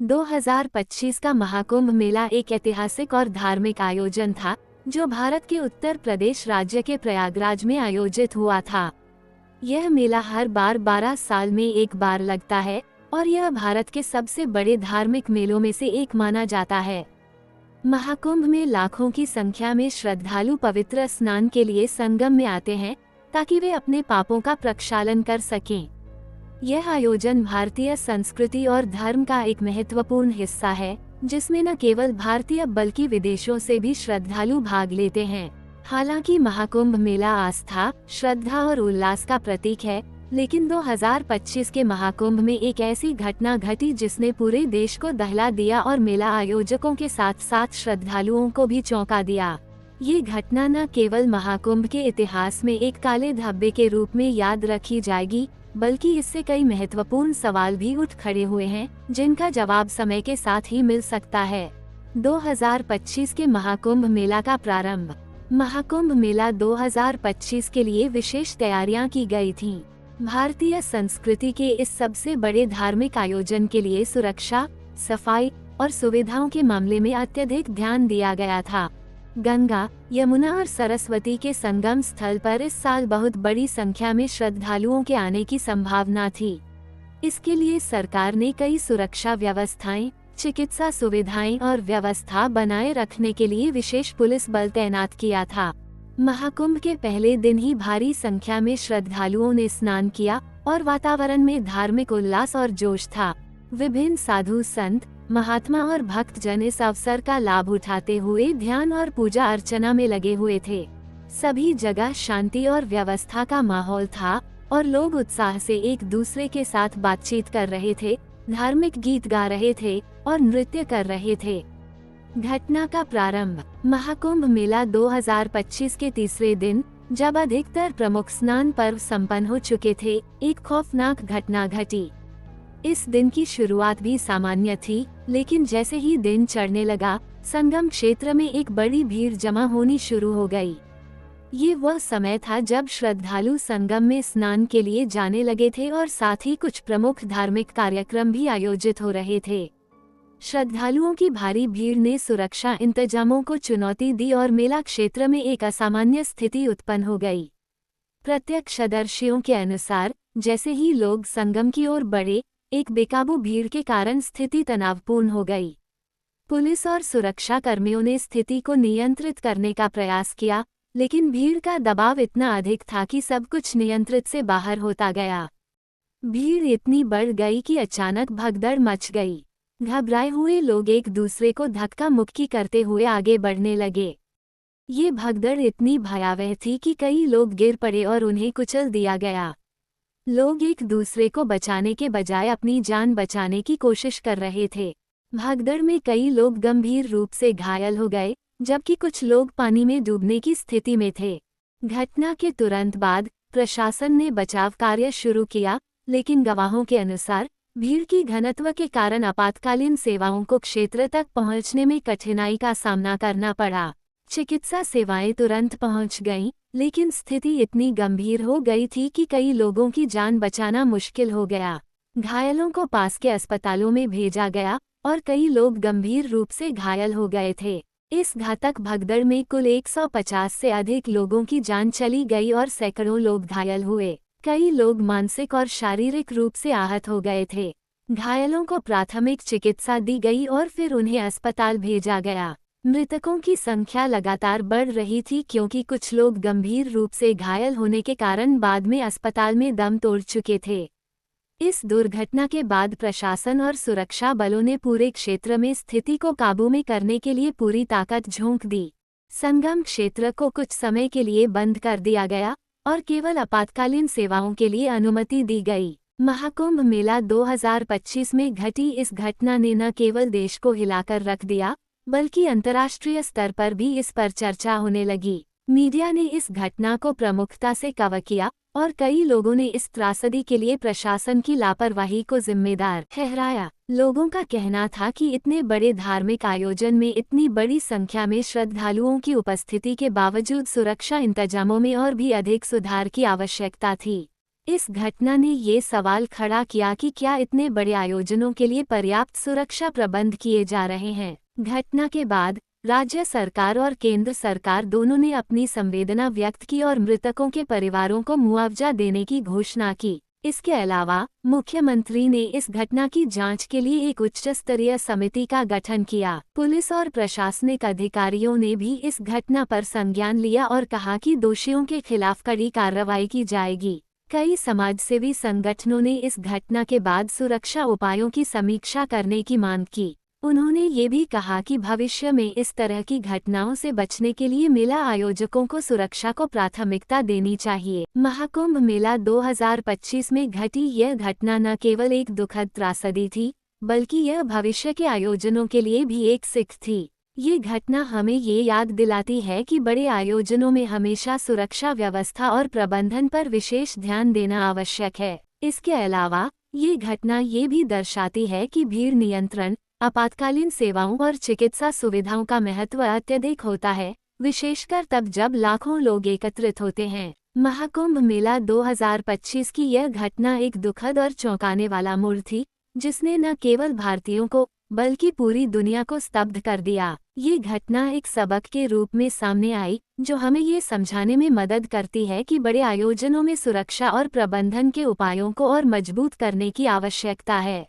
2025 का महाकुंभ मेला एक ऐतिहासिक और धार्मिक आयोजन था जो भारत के उत्तर प्रदेश राज्य के प्रयागराज में आयोजित हुआ था। यह मेला हर बार 12 साल में एक बार लगता है और यह भारत के सबसे बड़े धार्मिक मेलों में से एक माना जाता है। महाकुंभ में लाखों की संख्या में श्रद्धालु पवित्र स्नान के लिए संगम में आते हैं ताकि वे अपने पापों का प्रक्षालन कर सकें। यह आयोजन भारतीय संस्कृति और धर्म का एक महत्वपूर्ण हिस्सा है, जिसमें न केवल भारतीय बल्कि विदेशों से भी श्रद्धालु भाग लेते हैं। हालांकि महाकुंभ मेला आस्था, श्रद्धा और उल्लास का प्रतीक है, लेकिन 2025 के महाकुंभ में एक ऐसी घटना घटी जिसने पूरे देश को दहला दिया और मेला आयोजकों के साथ साथ श्रद्धालुओं को भी चौंका दिया। ये घटना न केवल महाकुंभ के इतिहास में एक काले धब्बे के रूप में याद रखी जाएगी, बल्कि इससे कई महत्वपूर्ण सवाल भी उठ खड़े हुए हैं, जिनका जवाब समय के साथ ही मिल सकता है। 2025 के महाकुंभ मेला का प्रारंभ। महाकुंभ मेला 2025 के लिए विशेष तैयारियां की गई थीं। भारतीय संस्कृति के इस सबसे बड़े धार्मिक आयोजन के लिए सुरक्षा, सफाई और सुविधाओं के मामले में अत्यधिक ध्यान दिया गया था। गंगा, यमुना और सरस्वती के संगम स्थल पर इस साल बहुत बड़ी संख्या में श्रद्धालुओं के आने की संभावना थी। इसके लिए सरकार ने कई सुरक्षा व्यवस्थाएं, चिकित्सा सुविधाएं और व्यवस्था बनाए रखने के लिए विशेष पुलिस बल तैनात किया था। महाकुंभ के पहले दिन ही भारी संख्या में श्रद्धालुओं ने स्नान किया और वातावरण में धार्मिक उल्लास और जोश था। विभिन्न साधु संत, महात्मा और भक्तजन इस अवसर का लाभ उठाते हुए ध्यान और पूजा अर्चना में लगे हुए थे। सभी जगह शांति और व्यवस्था का माहौल था और लोग उत्साह से एक दूसरे के साथ बातचीत कर रहे थे, धार्मिक गीत गा रहे थे और नृत्य कर रहे थे। घटना का प्रारंभ। महाकुंभ मेला 2025 के तीसरे दिन, जब अधिकतर प्रमुख स्नान पर्व संपन्न हो चुके थे, एक खौफनाक घटना घटी। इस दिन की शुरुआत भी सामान्य थी, लेकिन जैसे ही दिन चढ़ने लगा, संगम क्षेत्र में एक बड़ी भीड़ जमा होनी शुरू हो गई। ये वह समय था जब श्रद्धालु संगम में स्नान के लिए जाने लगे थे और साथ ही कुछ प्रमुख धार्मिक कार्यक्रम भी आयोजित हो रहे थे। श्रद्धालुओं की भारी भीड़ ने सुरक्षा इंतजामों को चुनौती दी और मेला क्षेत्र में एक असामान्य स्थिति उत्पन्न हो गई। प्रत्यक्षदर्शियों के अनुसार, जैसे ही लोग संगम की ओर बढ़े, एक बेकाबू भीड़ के कारण स्थिति तनावपूर्ण हो गई। पुलिस और सुरक्षा कर्मियों ने स्थिति को नियंत्रित करने का प्रयास किया, लेकिन भीड़ का दबाव इतना अधिक था कि सब कुछ नियंत्रित से बाहर होता गया। भीड़ इतनी बढ़ गई कि अचानक भगदड़ मच गई। घबराए हुए लोग एक दूसरे को धक्का मुक्की करते हुए आगे बढ़ने लगे। ये भगदड़ इतनी भयावह थी कि कई लोग गिर पड़े और उन्हें कुचल दिया गया। लोग एक दूसरे को बचाने के बजाय अपनी जान बचाने की कोशिश कर रहे थे। भगदड़ में कई लोग गंभीर रूप से घायल हो गए, जबकि कुछ लोग पानी में डूबने की स्थिति में थे। घटना के तुरंत बाद प्रशासन ने बचाव कार्य शुरू किया, लेकिन गवाहों के अनुसार भीड़ की घनत्व के कारण आपातकालीन सेवाओं को क्षेत्र तक पहुंचने में कठिनाई का सामना करना पड़ा। चिकित्सा सेवाएं तुरंत पहुंच गईं, लेकिन स्थिति इतनी गंभीर हो गई थी कि कई लोगों की जान बचाना मुश्किल हो गया। घायलों को पास के अस्पतालों में भेजा गया और कई लोग गंभीर रूप से घायल हो गए थे। इस घातक भगदड़ में कुल 150 से अधिक लोगों की जान चली गई और सैकड़ों लोग घायल हुए। कई लोग मानसिक और शारीरिक रूप से आहत हो गए थे। घायलों को प्राथमिक चिकित्सा दी गई और फिर उन्हें अस्पताल भेजा गया। मृतकों की संख्या लगातार बढ़ रही थी क्योंकि कुछ लोग गंभीर रूप से घायल होने के कारण बाद में अस्पताल में दम तोड़ चुके थे। इस दुर्घटना के बाद प्रशासन और सुरक्षा बलों ने पूरे क्षेत्र में स्थिति को काबू में करने के लिए पूरी ताकत झोंक दी। संगम क्षेत्र को कुछ समय के लिए बंद कर दिया गया और केवल आपातकालीन सेवाओं के लिए अनुमति दी गई। महाकुंभ मेला 2025 में घटी इस घटना ने न केवल देश को हिलाकर रख दिया, बल्कि अंतर्राष्ट्रीय स्तर पर भी इस पर चर्चा होने लगी। मीडिया ने इस घटना को प्रमुखता से कवर किया और कई लोगों ने इस त्रासदी के लिए प्रशासन की लापरवाही को जिम्मेदार ठहराया। लोगों का कहना था कि इतने बड़े धार्मिक आयोजन में इतनी बड़ी संख्या में श्रद्धालुओं की उपस्थिति के बावजूद सुरक्षा इंतजामों में और भी अधिक सुधार की आवश्यकता थी। इस घटना ने ये सवाल खड़ा किया कि क्या इतने बड़े आयोजनों के लिए पर्याप्त सुरक्षा प्रबंध किए जा रहे हैं। घटना के बाद राज्य सरकार और केंद्र सरकार दोनों ने अपनी संवेदना व्यक्त की और मृतकों के परिवारों को मुआवजा देने की घोषणा की। इसके अलावा मुख्यमंत्री ने इस घटना की जांच के लिए एक उच्च स्तरीय समिति का गठन किया। पुलिस और प्रशासनिक अधिकारियों ने भी इस घटना पर संज्ञान लिया और कहा कि दोषियों के खिलाफ कड़ी कार्रवाई की जाएगी। कई समाजसेवी संगठनों ने इस घटना के बाद सुरक्षा उपायों की समीक्षा करने की मांग की। उन्होंने ये भी कहा कि भविष्य में इस तरह की घटनाओं से बचने के लिए मेला आयोजकों को सुरक्षा को प्राथमिकता देनी चाहिए। महाकुंभ मेला 2025 में घटी यह घटना न केवल एक दुखद त्रासदी थी, बल्कि यह भविष्य के आयोजनों के लिए भी एक सीख थी। ये घटना हमें ये याद दिलाती है कि बड़े आयोजनों में हमेशा सुरक्षा व्यवस्था और प्रबंधन पर विशेष ध्यान देना आवश्यक है। इसके अलावा ये घटना ये भी दर्शाती है कि भीड़ नियंत्रण, आपातकालीन सेवाओं और चिकित्सा सुविधाओं का महत्व अत्यधिक होता है, विशेषकर तब जब लाखों लोग एकत्रित होते हैं। महाकुंभ मेला 2025 की यह घटना एक दुखद और चौंकाने वाला मोड़ थी, जिसने न केवल भारतीयों को बल्कि पूरी दुनिया को स्तब्ध कर दिया। ये घटना एक सबक के रूप में सामने आई, जो हमें ये समझाने में मदद करती है कि बड़े आयोजनों में सुरक्षा और प्रबंधन के उपायों को और मजबूत करने की आवश्यकता है।